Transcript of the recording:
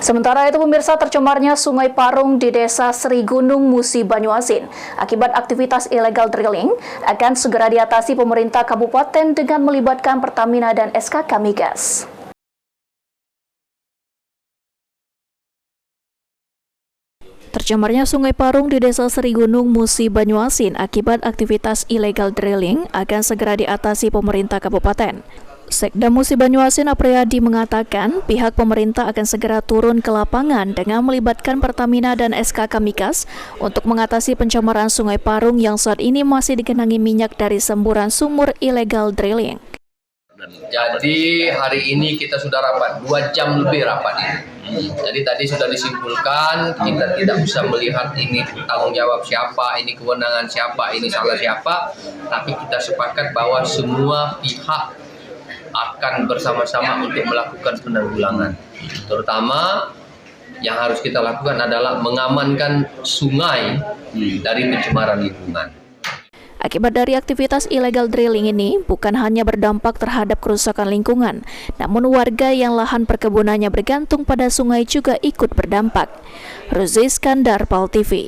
Sementara itu pemirsa, tercemarnya Sungai Parung di Desa Sri Gunung Musi Banyuasin akibat aktivitas illegal drilling akan segera diatasi pemerintah kabupaten dengan melibatkan Pertamina dan SKK Migas. Tercemarnya Sungai Parung di Desa Sri Gunung Musi Banyuasin akibat aktivitas illegal drilling akan segera diatasi pemerintah kabupaten. Sekda Musi Banyuasin Apriyadi mengatakan pihak pemerintah akan segera turun ke lapangan dengan melibatkan Pertamina dan SKK Migas untuk mengatasi pencemaran Sungai Parung yang saat ini masih digenangi minyak dari semburan sumur illegal drilling. Jadi hari ini kita sudah rapat, 2 jam lebih rapat ini. Jadi tadi sudah disimpulkan, kita tidak bisa melihat ini tanggung jawab siapa, ini kewenangan siapa, ini salah siapa. Tapi kita sepakat bahwa semua pihak akan bersama-sama untuk melakukan penanggulangan. Terutama yang harus kita lakukan adalah mengamankan sungai dari pencemaran lingkungan. Akibat dari aktivitas illegal drilling ini bukan hanya berdampak terhadap kerusakan lingkungan, namun warga yang lahan perkebunannya bergantung pada sungai juga ikut berdampak. Ruzi Iskandar, PAL TV.